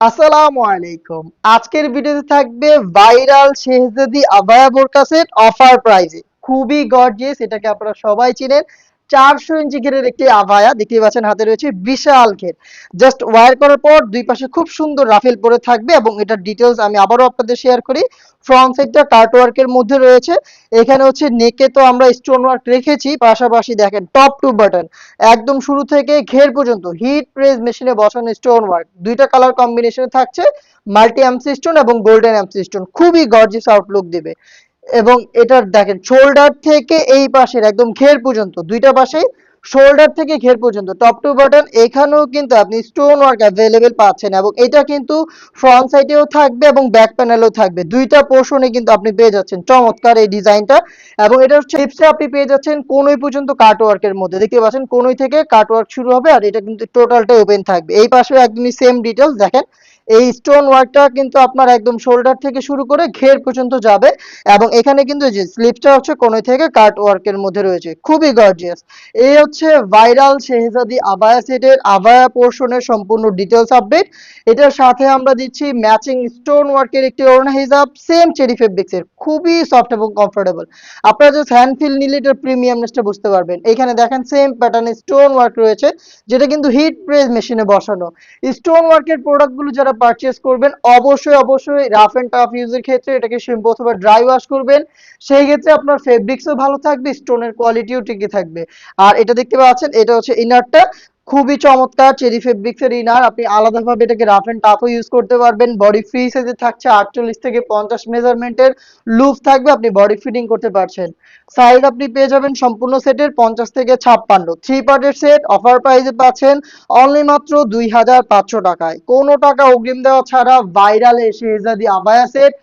আসসালামু আলাইকুম। আজকের ভিডিওতে থাকবে ভাইরাল শেহজাদি আবায়া বোরকা সেট অফার প্রাইজে। খুবই গর্জিয়াস, এটাকে আপনারা সবাই চিনেন। 400 ইঞ্চি ঘেরের একটি আবায়া দেখতেই পাচ্ছেন, হাতে রয়েছে বিশাল ঘের। জাস্ট ওয়্যার করার পর দুই পাশে খুব সুন্দর রাফেল পরে থাকবে এবং এটার ডিটেলস আমি আবারও আপনাদের শেয়ার করি। ফ্রন্ট সাইডটা কাট ওয়ার্কের মধ্যে রয়েছে। এখানে হচ্ছে নেকে তো আমরা স্টোন ওয়ার্ক রেখেছি, পাশাপাশি দেখেন টপ টু বাটন একদম শুরু থেকে ঘের পর্যন্ত হিট প্রেস মেশিনে বসানো স্টোন ওয়ার্ক, দুইটা কালার কম্বিনেশনে থাকছে, মাল্টি এমসি স্টোন এবং গোল্ডেন এমসি স্টোন, খুবই গর্জিয়াস আউটলুক দিবে। এবং এটার দেখেন শোল্ডার থেকে এই পাশের একদম ঘের পর্যন্ত, দুইটা পাশেই শোল্ডার থেকে ঘের পর্যন্ত টপ টু বাটন এখানেও কিন্তু আপনি স্টোন ওয়ার্ক অ্যাভেলেবেল পাচ্ছেন। এবং এটা কিন্তু ফ্রন্ট সাইডেও থাকবে এবং ব্যাক প্যানেলেও থাকবে, দুইটা পোর্শনে কিন্তু আপনি পেয়ে যাচ্ছেন চমৎকার এই ডিজাইনটা। এবং এটা হচ্ছে হিপসে আপনি পেয়ে যাচ্ছেন কোনই পর্যন্ত কাট ওয়ার্কের মধ্যে, দেখতে পাচ্ছেন কোনই থেকে কাট ওয়ার্ক শুরু হবে আর এটা কিন্তু টোটালটাই ওপেন থাকবে। এই পাশেও একদমই সেম ডিটেলস দেখেন, এই স্টোন ওয়ার্কটা কিন্তু আপনার একদম শোল্ডার থেকে শুরু করে ঘের পর্যন্ত যাবে। এবং এখানে কিন্তু যে স্লিপটা হচ্ছে কোনই থেকে কাট ওয়ার্কের মধ্যে রয়েছে, খুবই গর্জিয়াস। এই হচ্ছে ভাইরাল শেহজাদি আবায়া সেটের আবায়া পোর্শনের সম্পূর্ণ ডিটেলস আপডেট। এটার সাথে আমরা দিচ্ছি ম্যাচিং স্টোন ওয়ার্কের একটি ওড়না হিজাব, সেম চেরি ফেব্রিক্সের, খুবই সফট এবং কমফোর্টেবল। আপনারা জাস্ট হ্যান্ড ফিল নিলে এটার প্রিমিয়ামনেসটা বুঝতে পারবেন। এখানে দেখেন সেম প্যাটার্নে স্টোন ওয়ার্ক রয়েছে, যেটা কিন্তু হিট প্রেস মেশিনে বসানো। স্টোন ওয়ার্কের প্রোডাক্টগুলো যারা পারচেজ করবেন অবশ্যই রাফ এন্ড টাফ ইউজের ক্ষেত্রে এটাকে শ্যাম্পু অথবা ড্রাই ওয়াশ করবেন। সেই ক্ষেত্রে আপনার ফেব্রিক্সও ভালো থাকবে, স্টোনের কোয়ালিটিও টিকে থাকবে। আর এটা দেখতে পাচ্ছেন, এটা হচ্ছে ইনারটা, খুবই চমৎকার চেরি ফেব্রিক্স এর ইনার। আপনি আলাদাভাবে এটাকে রাফ এন্ড টাফও ইউজ করতে পারবেন। বডি ফ্রি সাইজে থাকছে 48 থেকে 50 মেজারমেন্টের লুপ থাকবে, আপনি বডি ফিটিং করতে পারছেন। সাইজ আপনি পেয়ে যাবেন সম্পূর্ণ সেটের 50 থেকে 56, থ্রি পার্টের সেট অফার প্রাইসে পাচ্ছেন অনলি মাত্র 2500 টাকায়, কোনো টাকা অগ্রিম দেওয়া ছাড়া ভাইরাল এই শেহজাদি আবায়া সেট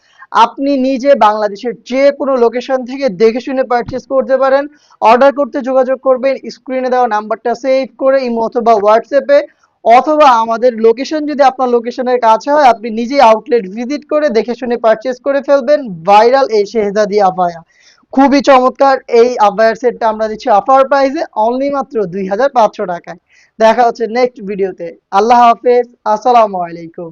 আপনি নিজে বাংলাদেশের যে কোনো লোকেশন থেকে দেখে শুনে পারচেজ করতে পারেন। অর্ডার করতে যোগাযোগ করবেন স্ক্রিনে দেওয়া নাম্বারটা সেভ করে ইমো অথবা হোয়াটসঅ্যাপে, অথবা আমাদের লোকেশন যদি আপনার লোকেশনের কাছে হয় আপনি নিজেই আউটলেট ভিজিট করে দেখে শুনে পারচেজ করে ফেলবেন। ভাইরাল এই শেহজাদি আবায়া, খুবই চমৎকার এই আবায়ার সেটটা আমরা দিচ্ছি অফার প্রাইসে অনলি মাত্র 2500 টাকায়। দেখা হচ্ছে নেক্সট ভিডিওতে। আল্লাহ হাফেজ, আসসালামু আলাইকুম।